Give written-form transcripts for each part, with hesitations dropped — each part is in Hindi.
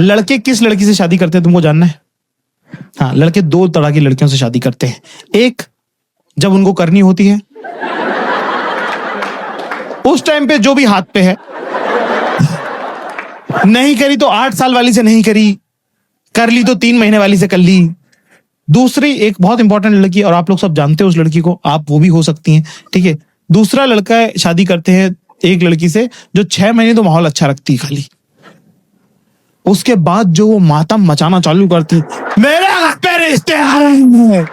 लड़के किस लड़की से शादी करते हैं तुमको जानना है? हाँ, लड़के दो तरह की लड़कियों से शादी करते हैं। एक, जब उनको करनी होती है उस टाइम पे जो भी हाथ पे है, नहीं करी तो 8 साल वाली से नहीं करी, कर ली तो 3 महीने वाली से कर ली। दूसरी एक बहुत इंपॉर्टेंट लड़की, और आप लोग सब जानते हो उस लड़की को, आप वो भी हो सकती हैं, ठीक है। दूसरा लड़का शादी करते हैं एक लड़की से जो 6 महीने तो माहौल अच्छा रखती है खाली, उसके बाद जो वो मातम मचाना चालू करती, मेरे घर पे रिश्ते आ रहे हैं,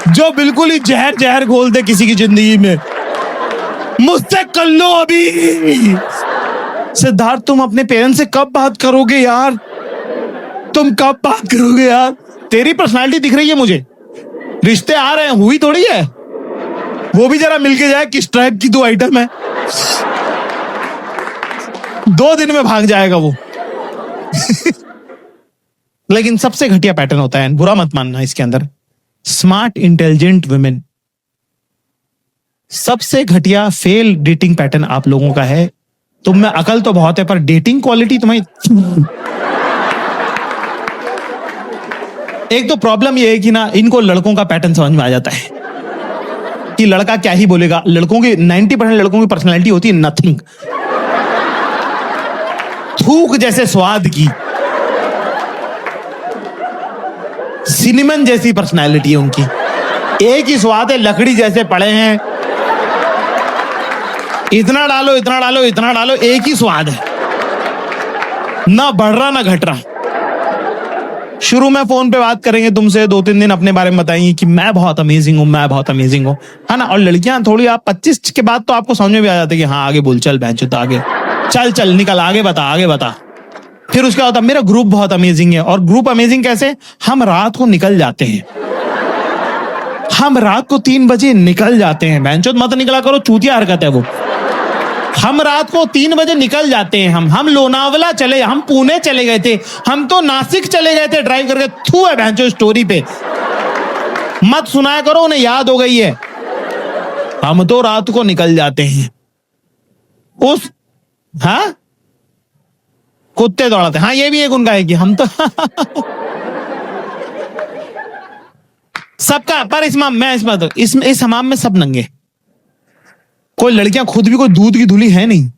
जो बिल्कुल ही जहर जहर घोल दे किसी की जिंदगी में, मुझसे कर लो अभी। सिद्धार्थ, तुम अपने पेरेंट्स से कब बात करोगे यार? तुम कब बात करोगे यार? तेरी पर्सनालिटी दिख रही है मुझे, रिश्ते आ रहे हैं, हुई थोड़ी है। वो भी जरा मिलके जाए किस टाइप की 2 आइटम है। 2 दिन में भाग जाएगा वो। लेकिन सबसे घटिया पैटर्न होता है, बुरा मत मानना इसके अंदर, स्मार्ट इंटेलिजेंट वुमेन। सबसे घटिया फेल डेटिंग पैटर्न आप लोगों का है। तुम में अकल तो बहुत है पर डेटिंग क्वालिटी तुम्हारी। एक तो प्रॉब्लम ये है कि ना, इनको लड़कों का पैटर्न समझ में आ जाता है कि लड़का क्या ही बोलेगा। लड़कों की 90% लड़कों की पर्सनैलिटी होती है नथिंग, थूक जैसे स्वाद की, सिनेमन जैसी पर्सनैलिटी है उनकी। एक ही स्वाद है, लकड़ी जैसे पड़े हैं, इतना डालो इतना डालो इतना डालो, एक ही स्वाद है, ना बढ़ रहा ना घट रहा। शुरू में फोन पे बात करेंगे तुमसे, 2-3 दिन अपने बारे में बताएंगे कि मैं बहुत अमेजिंग हूं, मैं बहुत अमेजिंग हूं, है ना। और लड़कियां थोड़ी, आप 25 के बाद तो आपको समझ में भी आ जाती है कि हाँ आगे बोल, चल बहन तो आगे चल, चल निकल, आगे बता आगे बता। फिर उसके बाद मेरा ग्रुप बहुत अमेजिंग है। और ग्रुप अमेजिंग कैसे? हम रात को निकल जाते हैं, हम रात को 3 बजे निकल जाते हैं। बहनचोद मत निकला करो, चूतिया हरकत है वो। हम रात को 3 बजे निकल जाते हैं। हम लोनावला चले, हम पुणे चले गए थे, हम तो नासिक चले गए थे ड्राइव करके। थू है बहनचोद स्टोरी पे, मत सुनाया करो, उन्हें याद हो गई है। हम तो रात को निकल जाते हैं उस, हाँ कुत्ते दौड़ाते, हाँ ये भी एक उनका है कि हम तो सबका। पर इस हमाम में सब नंगे। कोई लड़कियां खुद भी कोई दूध की धुली है नहीं।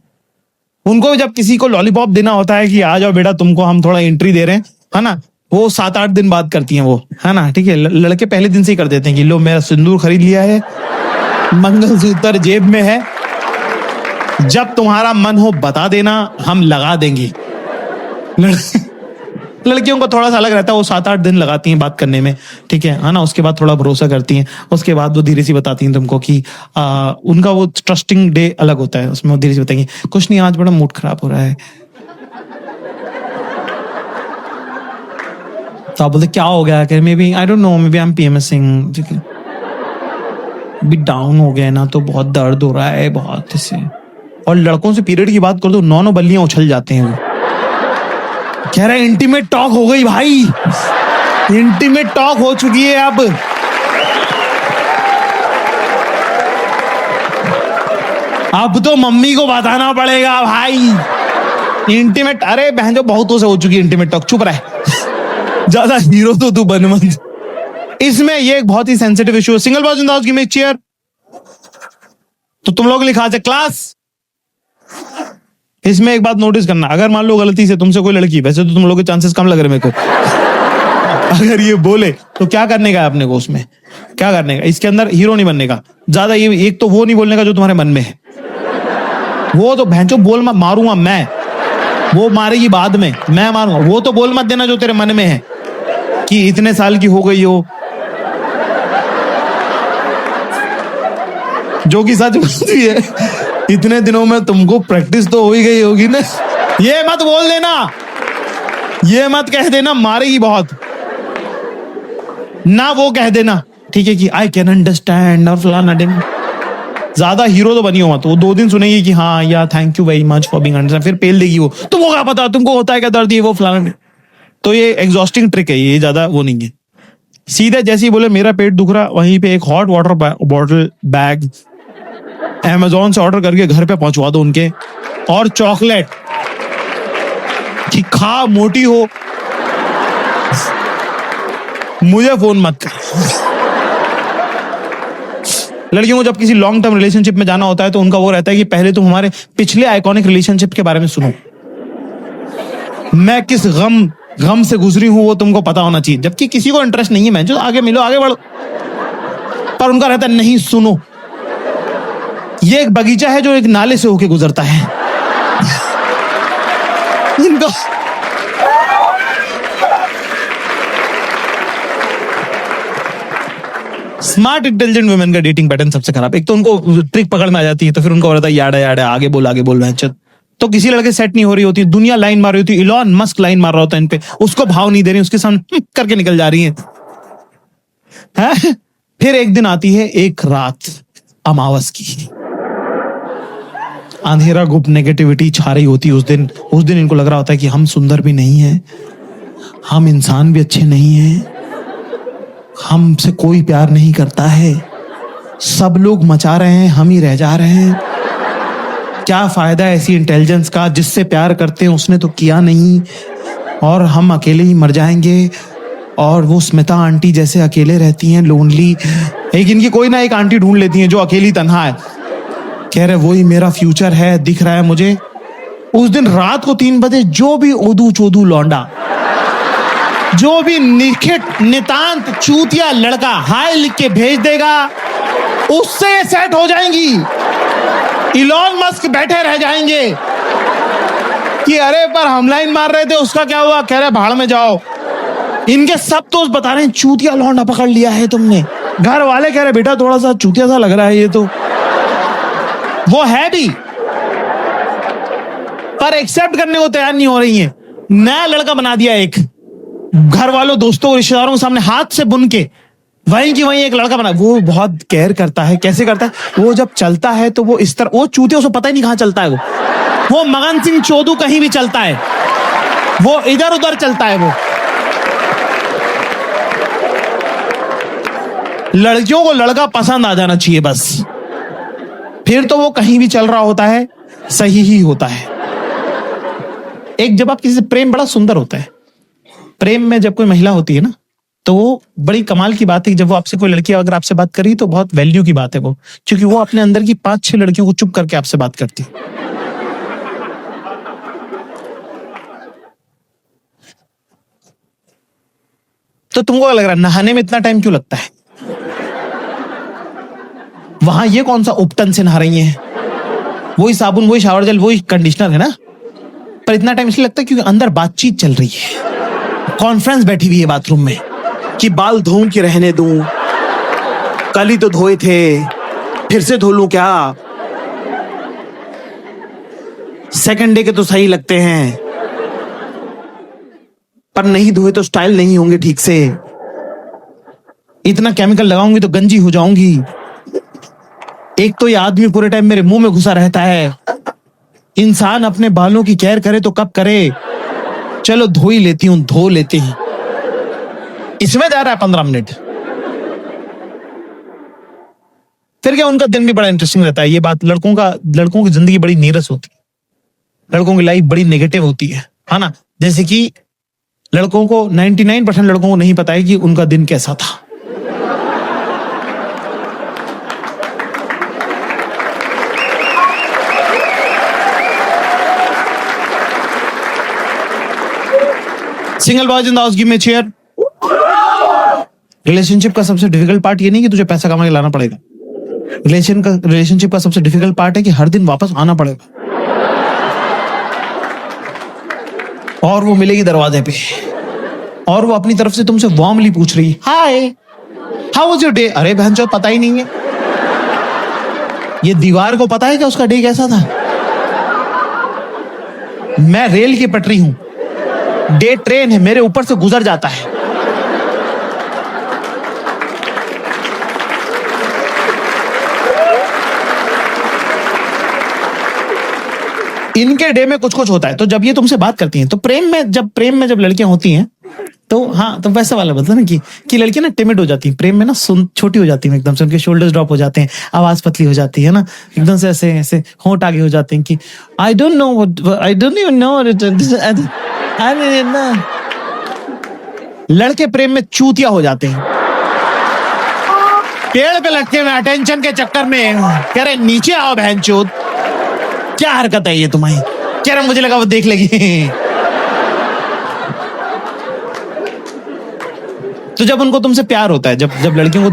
उनको जब किसी को लॉलीपॉप देना होता है कि आ जाओ बेटा तुमको हम थोड़ा एंट्री दे रहे हैं, है ना, वो 7-8 दिन बाद करती हैं वो, है ना, ठीक है। लड़के पहले दिन से ही कर देते हैं कि लो मेरा सिंदूर खरीद लिया है, मंगलसूत्र जेब में है, जब तुम्हारा मन हो बता देना, हम लगा देंगे। लड़कियों को थोड़ा सा अलग रहता है, वो 7-8 दिन लगाती हैं बात करने में, ठीक है ना। उसके बाद थोड़ा भरोसा करती हैं, उसके बाद वो धीरे से बताती हैं तुमको कि उनका वो ट्रस्टिंग डे अलग होता है, उसमें वो धीरे से बताएंगे कुछ नहीं आज बड़ा मूड खराब हो रहा है। तो आप बोलते क्या हो गया? Maybe I don't know, maybe I am PMSing, ठीक है, भी डाउन हो गया ना, तो बहुत दर्द हो रहा है बहुत इससे। और लड़कों से पीरियड की बात कर दो, 9 बल्लियां उछल जाते हैं वो। कह रहा है इंटीमेट टॉक हो गई भाई, इंटीमेट टॉक हो चुकी है अब तो मम्मी को बताना पड़ेगा भाई इंटीमेट। अरे बहन जो बहुतों से हो चुकी है इंटीमेट टॉक, चुप रहे, ज्यादा हीरो तो तू बन मत। इसमें ये एक बहुत ही सेंसिटिव इशू है। Single boys in the house, give me chair. तो तुम लोग लिखा है क्लास। इसमें एक बात नोटिस करना, अगर मान लो गलती से तुमसे कोई लड़की, वैसे तो तुम लोग के चांसेस कम लग रहे मेरे को, अगर ये बोले तो क्या करने का है अपने को? उसमें क्या करने का? इसके अंदर हीरो नहीं बनने का ज्यादा। ये एक तो वो नहीं बोलने का जो तुम्हारे मन में है, वो तो भैंचो बोल मत, मारूंगा मैं, वो मारेगी बाद में, मैं मारूंगा। वो तो बोल मत देना जो तेरे मन में है कि इतने साल की हो गई हो, जो कि सच बोलती है। इतने दिनों में तुमको प्रैक्टिस तो हो ही गई होगी ना। ये मत बोल देना, ये मत कह देना, मारेगी बहुत ना। वो कह देना ठीक है कि आई कैन अंडरस्टैंड और फलाना डिम। ज्यादा हीरो तो बनी हो मत। वो 2 दिन सुनेगी कि हाँ यार thank you very much for being understand, फिर पेल देगी वो। तुमको क्या पता, तुमको होता है क्या दर्द, ये वो फलाना। तो ये एग्जॉस्टिंग ट्रिक है, ये ज्यादा वो नहीं है। सीधे जैसे ही बोले मेरा पेट दुख रहा, वहीं पे एक hot water bottle bag Amazon से ऑर्डर करके घर पे पहुंचवा दो उनके, और चॉकलेट कि खा मोटी हो, मुझे फोन मत कर। लड़कियों को जब किसी लॉन्ग टर्म रिलेशनशिप में जाना होता है तो उनका वो रहता है कि पहले तुम हमारे पिछले आइकॉनिक रिलेशनशिप के बारे में सुनो, मैं किस गम से गुजरी हूं वो तुमको पता होना चाहिए। जबकि किसी को इंटरेस्ट नहीं है, मैं जो आगे मिलो आगे बढ़ो, पर उनका रहता है नहीं सुनो, ये एक बगीचा है जो एक नाले से होके गुजरता है। इनको स्मार्ट इंटेलिजेंट वुमेन का डेटिंग पैटर्न सबसे खराब। एक तो उनको ट्रिक पकड़ में आ जाती है, तो फिर उनको रहता है याड़ा याड़ा आगे बोल वैंचत, तो किसी लड़के सेट नहीं हो रही होती, दुनिया लाइन मार रही होती, इलॉन मस्क लाइन मार रहा होता है इन पे, उसको भाव नहीं दे रही, उसके सामने करके निकल जा रही है। फिर एक दिन आती है एक रात अमावस की, अंधेरा गुप्त नेगेटिविटी छा रही होती है उस दिन इनको लग रहा होता है कि हम सुंदर भी नहीं है, हम इंसान भी अच्छे नहीं हैं, हमसे कोई प्यार नहीं करता है, सब लोग मचा रहे हैं, हम ही रह जा रहे हैं, क्या फायदा ऐसी इंटेलिजेंस का, जिससे प्यार करते हैं उसने तो किया नहीं, और हम अकेले ही मर जाएंगे। और वो स्मिता आंटी जैसे अकेले रहती हैं, लोनली, एक इनकी कोई ना एक आंटी ढूंढ लेती हैं जो अकेली तन्हा है, कह रहे वही मेरा फ्यूचर है, दिख रहा है मुझे। उस दिन रात को 3 बजे जो भी ओदू चोदू लौंडा, जो भी निखिट नितांत चूतिया लड़का हाय लिख के भेज देगा, उससे सेट हो जाएंगी। इलॉन मस्क बैठे रह जाएंगे कि अरे पर हम लाइन मार रहे थे, उसका क्या हुआ, कह रहे भाड़ में जाओ। इनके सब दोस्त बता रहे हैं चूतिया लौंडा पकड़ लिया है तुमने, घर वाले कह रहे बेटा थोड़ा सा चूतिया सा लग रहा है ये तो, वो है भी, पर एक्सेप्ट करने को तैयार नहीं हो रही है। नया लड़का बना दिया एक, घर वालों दोस्तों रिश्तेदारों के सामने हाथ से बुन के वहीं की वहीं एक लड़का बना, वो बहुत केयर करता है। कैसे करता है, वो जब चलता है तो वो इस तरह, वो चूते उसको पता ही नहीं कहां चलता है, वो मगन सिंह चोदू कहीं भी चलता है, वो इधर उधर चलता है। वो लड़कियों को लड़का पसंद आ जाना चाहिए बस, फिर तो वो कहीं भी चल रहा होता है, सही ही होता है। एक जब आप किसी से प्रेम, बड़ा सुंदर होता है प्रेम में, जब कोई महिला होती है ना, तो वो बड़ी कमाल की बात है कि जब वो आपसे, कोई लड़की अगर आपसे बात करी तो बहुत वैल्यू की बात है वो, क्योंकि वो अपने अंदर की 5-6 लड़कियों को चुप करके आपसे बात करती है। तो तुमको क्या लग रहा है नहाने में इतना टाइम क्यों लगता है, वहां ये कौन सा उपटन से नहा रही हैं, वही साबुन, वही शावर जेल, वही कंडीशनर है ना, पर इतना टाइम इसलिए लगता है क्योंकि अंदर बातचीत चल रही है, कॉन्फ्रेंस बैठी हुई है बाथरूम में कि बाल धो के रहने दूं, कल ही तो धोए थे, फिर से धो लूं क्या, सेकंड डे के तो सही लगते हैं, पर नहीं धोए तो स्टाइल नहीं होंगे ठीक से, इतना केमिकल लगाऊंगी तो गंजी हो जाऊंगी, एक तो ये आदमी पूरे टाइम मेरे मुंह में घुसा रहता है, इंसान अपने बालों की केयर करे तो कब करे, चलो धो ही लेती हूं, धो लेते हैं, इसमें जा रहा है 15 मिनट। फिर क्या उनका दिन भी बड़ा इंटरेस्टिंग रहता है। ये बात लड़कों की जिंदगी बड़ी नीरस होती है, लड़कों की लाइफ बड़ी नेगेटिव होती है ना। जैसे कि लड़कों को 99% लड़कों को नहीं पता है कि उनका दिन कैसा था। Single boys in the house give me a chair. Relationship का सबसे डिफिकल्ट पार्ट ये नहीं कि तुझे पैसा कमा के लाना पड़ेगा, रिलेशनशिप का सबसे डिफिकल्ट पार्ट है कि हर दिन वापस आना पड़ेगा, और वो मिलेगी दरवाजे पे, और वो अपनी तरफ से तुमसे वार्मली पूछ रही, hi how was your day. अरे बहन जो पता ही नहीं है, ये दीवार को पता है कि उसका डे कैसा था। मैं रेल की पटरी हूं, डे ट्रेन है, मेरे ऊपर से गुजर जाता है। इनके डे में कुछ कुछ होता है। तो जब ये तुमसे बात करती हैं तो प्रेम में जब लड़कियां होती हैं तो हाँ, तो वैसा वाला मतलब ना कि लड़कियां ना टिमिड हो जाती हैं प्रेम में, ना छोटी हो जाती हैं एकदम से, उनके शोल्डर्स ड्रॉप हो जाते हैं, आवाज पतली हो जाती है ना, एकदम से ऐसे होंठ आगे हो जाते हैं कि आई डोंट इवन नो अरे ना, लड़के प्रेम में चूतिया हो जाते हैं, पेड़ पे लटके हुए अटेंशन के चक्कर में कह रहे नीचे आओ बहनचोद। क्या हरकत है ये तुम्हारी? कह रहे मुझे लगा वो देख लेगी। तो जब उनको तुमसे प्यार होता है, जब लड़कियों को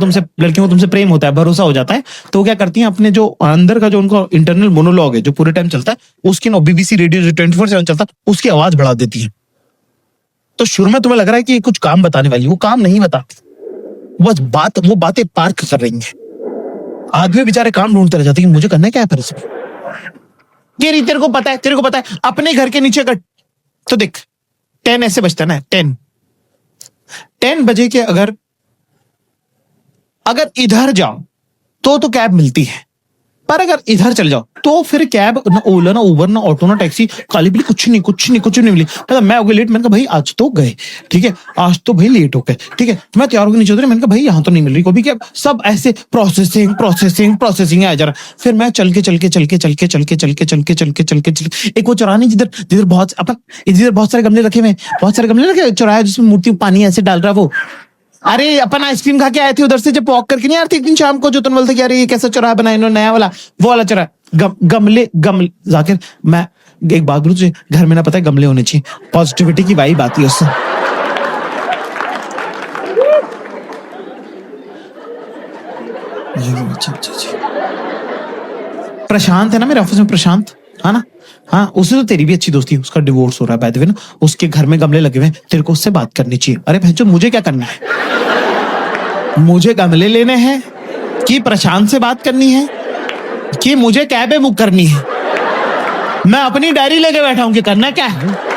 तुमसे प्रेम होता है, भरोसा हो जाता है, तो वो क्या करती हैं, अपने जो अंदर का जो उनको इंटरनल मोनोलॉग है जो पूरे टाइम चलता है, उसकी ना बीबीसी रेडियो जो 24/7 चलता है, उसकी आवाज बढ़ा देती है। तो शुरू में तुम्हें लग रहा है कि ये कुछ काम बताने वाली, वो काम नहीं बता, बस वो बातें पार्क कर रही हैं। आदमी बेचारे काम ढूंढते रह जाते हैं कि मुझे करना है क्या है फिर इसमें। तेरे को पता है अपने घर के नीचे का, तो देख 10 ऐसे बजता है ना, 10 बजे के अगर इधर जाओ तो कैब मिलती है, पर अगर इधर चल जाओ तो फिर कैब ना, ओला ना, उबर ना, ऑटो ना, टैक्सी, काली बिल्ली कुछ नहीं मिली। मतलब मैं हो गया लेट, मैंने कहा भाई आज तो गए, ठीक है, आज तो भाई लेट हो गए, ठीक है, मैं तैयार होकर नीचे उतरी, मैंने कहा भाई यहाँ तो नहीं मिल रही कोई भी कैब, सब ऐसे प्रोसेसिंग है जरा। फिर मैं चल के एक वो चौराहा जिधर बहुत सारे गमले रखे, चौराहा जिसमें मूर्ति पानी ऐसे डाल रहा है वो। अरे अपन आइसक्रीम खा के आए थे उधर से, जब वॉक करके नहीं आते एक दिन शाम को, जो तुम बोलते कि अरे ये कैसा चौराहा बनाया इन्होंने नया वाला, वो वाला चौराहा। गमले जाकिर, मैं एक बात बोलूं तुझे, घर में ना पता है गमले होने चाहिए, पॉजिटिविटी की वाइब आती है उससे। प्रशांत है ना मेरे ऑफिस में, प्रशांत, हाँ ना, हाँ, उससे तो तेरी भी अच्छी दोस्ती है, उसका डिवोर्स हो रहा है बाय द वे ना, उसके घर में गमले लगे हुए हैं, तेरे को उससे बात करनी चाहिए। अरे भैंचो मुझे क्या करना है? मुझे गमले लेने हैं कि प्रशांत से बात करनी है कि मुझे कैब बुक करनी है? मैं अपनी डायरी लेके बैठा हूं कि करना क्या है।